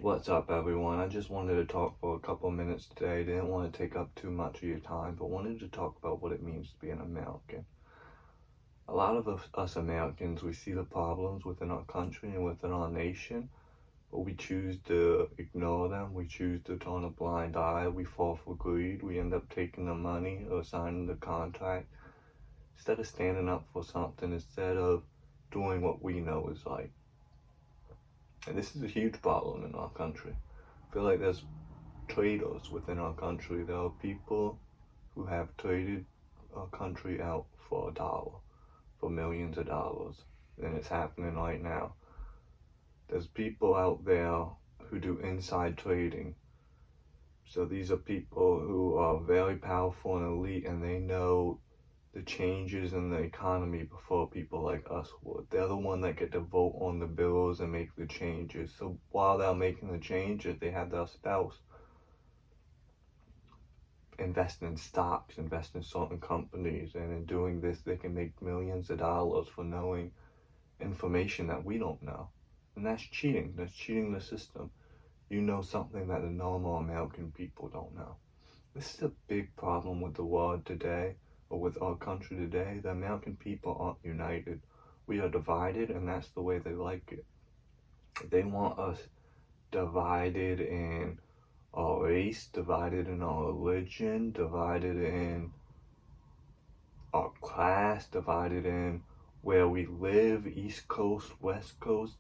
What's up, everyone? I just wanted to talk for a couple of minutes today. Didn't want to take up too much of your time, but wanted to talk about what it means to be an American. A lot of us Americans, we see the problems within our country and within our nation, but we choose to ignore them. We choose to turn a blind eye. We fall for greed. We end up taking the money or signing the contract instead of standing up for something, instead of doing what we know is right. And this is a huge problem in our country. I feel like there's traitors within our country. There are people who have traded our country out for a dollar, for millions of dollars. And it's happening right now. There's people out there who do inside trading. So these are people who are very powerful and elite, and they know the changes in the economy before people like us would. They're the one that get to vote on the bills and make the changes. So while they're making the changes, they have their spouse invest in stocks, invest in certain companies, and in doing this, they can make millions of dollars for knowing information that we don't know. And that's cheating. That's cheating the system. You know something that the normal American people don't know. This is a big problem with the world today, or with our country today. The American people aren't united. We are divided, and that's the way they like it. They want us divided in our race, divided in our religion, divided in our class, divided in where we live, East Coast, West Coast.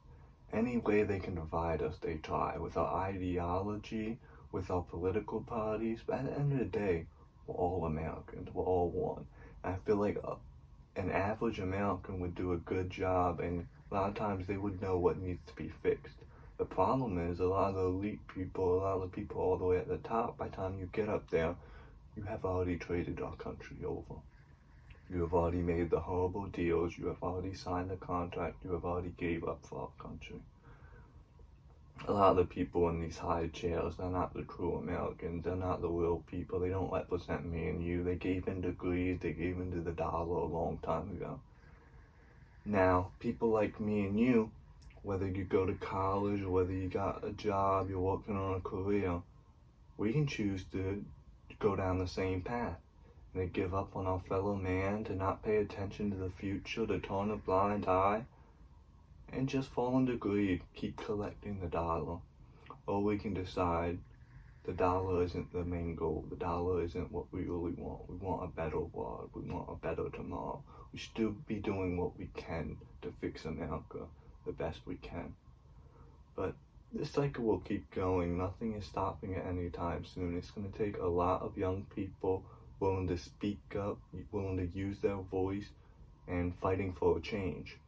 Any way they can divide us, they try, with our ideology, with our political parties. But at the end of the day, we're all Americans. We're all one. And I feel like an average American would do a good job, and a lot of times they would know what needs to be fixed. The problem is a lot of the elite people, a lot of the people all the way at the top, by the time you get up there, you have already traded our country over. You have already made the horrible deals. You have already signed the contract. You have already gave up for our country. A lot of the people in these high chairs, they're not the true Americans. They're not the real people. They don't represent me and you. They gave in to greed. They gave in to the dollar a long time ago. Now, people like me and you, whether you go to college or whether you got a job, you're working on a career, we can choose to go down the same path. And to give up on our fellow man, to not pay attention to the future, to turn a blind eye, and just fall into greed, keep collecting the dollar. Or we can decide the dollar isn't the main goal. The dollar isn't what we really want. We want a better world. We want a better tomorrow. We should be doing what we can to fix America the best we can. But this cycle will keep going. Nothing is stopping it anytime soon. It's going to take a lot of young people willing to speak up, willing to use their voice, and fighting for a change.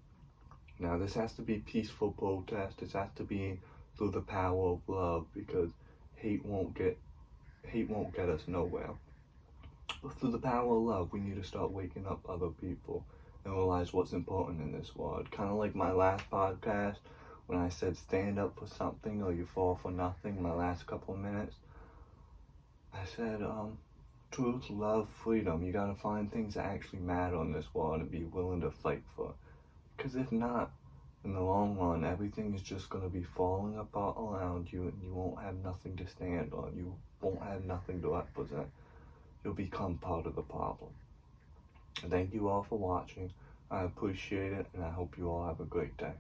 Now, this has to be peaceful protest. This has to be through the power of love, because hate won't get us nowhere. But through the power of love, we need to start waking up other people and realize what's important in this world. Kind of like my last podcast, when I said stand up for something or you fall for nothing, my last couple of minutes, I said, truth, love, freedom. You gotta find things that actually matter in this world and be willing to fight for it. Because if not, in the long run, everything is just gonna be falling apart around you, and you won't have nothing to stand on. You won't have nothing to represent. You'll become part of the problem. Thank you all for watching. I appreciate it, and I hope you all have a great day.